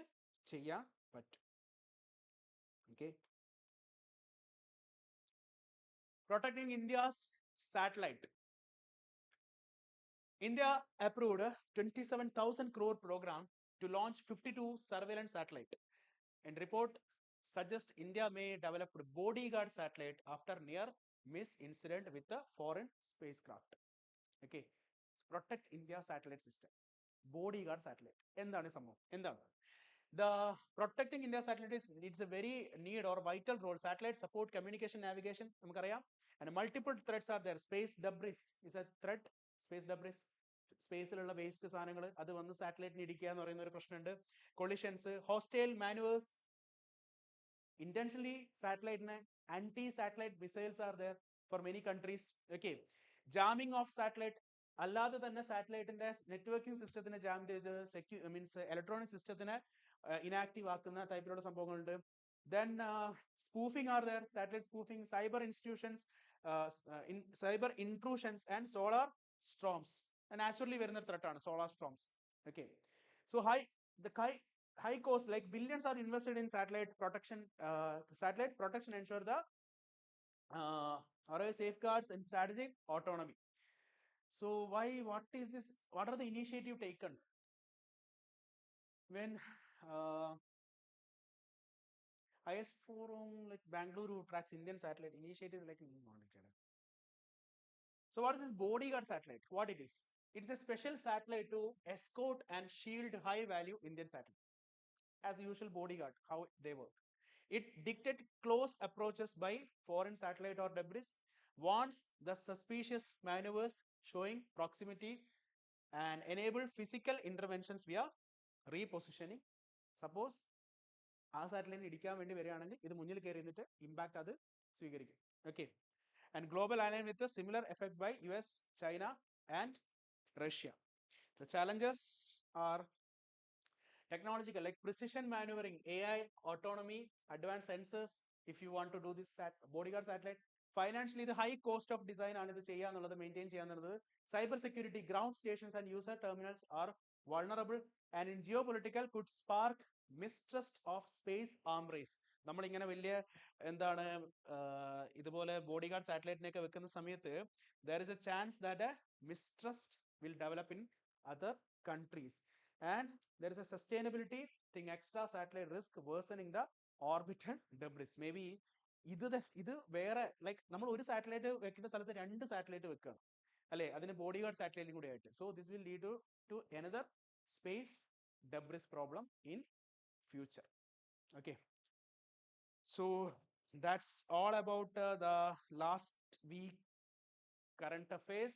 ചെയ്യാൻ പറ്റും. Okay, protecting India's satellite. India approved a 27,000 crore program to launch 52 surveillance satellite, and report suggests India may develop bodyguard satellite after near miss incident with a foreign spacecraft. Okay, protect India satellite system, bodyguard satellite. എന്താണ് സംഭവം? എന്താണ്? The protecting India satellite is it's a very need or vital role. Satellite support communication navigation നമുക്കറിയാം, and multiple threats are there. Space debris is a threat. Space debris, സ്പേസിലുള്ള waste സാധനങ്ങൾ അത് വന്ന് സാറ്റലൈറ്റിന് ഇടിക്കുക എന്ന് പറയുന്ന ഒരു പ്രശ്നമുണ്ട്. Collisions, hostile manoeuvres, intentionally satellite anti-satellite missiles are there for many countries. Okay, jamming of satellite, അല്ലാതെ തന്നെ സാറ്റലൈറ്റിന്റെ നെറ്റ്വർക്കിംഗ് സിസ്റ്റത്തിനെ ജാം ചെയ്ത് മീൻസ് ഇലക്ട്രോണിക് സിസ്റ്റത്തിനെ ഇനാക്റ്റീവ് ആക്കുന്ന ടൈപ്പിലുള്ള സംഭവങ്ങളുണ്ട്. Then spoofing are there, satellite spoofing, cyber institutions, cyber intrusions and solar storms. Naturally വരുന്ന threat ആണ് solar storms. Okay, so high cost, like billions are invested in satellite protection. Satellite protection ensure the safeguards and strategic autonomy. So what is this, what are the initiative taken when IS forum like Bangalore tracks Indian satellite initiative like monitored. So what is this bodyguard satellite? What it is? It's a special satellite to escort and shield high value Indian satellite. As usual, bodyguard, how they work. It dictates close approaches by foreign satellite or debris, warns the suspicious maneuvers showing proximity, and enable physical interventions via repositioning. Suppose ആ satellite ഇടിക്കാൻ വേണ്ടി വരികയാണെങ്കിൽ ഇത് മുന്നിൽ കയറി നിന്നിട്ട് impact അത് സ്വീകരിക്കും. Okay, and global alliance with a similar effect by US, China and Russia. The challenges are technological, like precision maneuvering, AI, autonomy, advanced sensors. If you want to do this bodyguard satellite, financially the high cost of design ആണ് ഇത് ചെയ്യാന്നുള്ളത്, maintain ചെയ്യാന്നുള്ളത്. Cyber security, ground stations and user terminals are vulnerable, and in geopolitical could spark mistrust of space arm race. നമ്മളിങ്ങനെ വലിയ എന്താണ് ഇതുപോലെ bodyguard സാറ്റലൈറ്റിനെയൊക്കെ വെക്കുന്ന സമയത്ത് there is a chance that a mistrust will develop in other countries, and there is a sustainability thing, extra satellite risk worsening the orbital debris. Maybe ഇത് വേറെ like നമ്മൾ ഒരു സാറ്റലൈറ്റ് വെക്കേണ്ട സ്ഥലത്ത് രണ്ട് സാറ്റലൈറ്റ് വെക്കുകയാണ് അല്ലെ, അതിന് ബോഡിഗാർഡ് സാറ്റലൈറ്റും കൂടി ആയിട്ട്. So this will lead to another space debris problem in future. Okay, so that's all about the last week current affairs.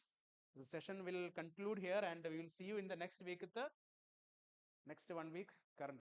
The session will conclude here and we will see you in the next week with the next 1 week current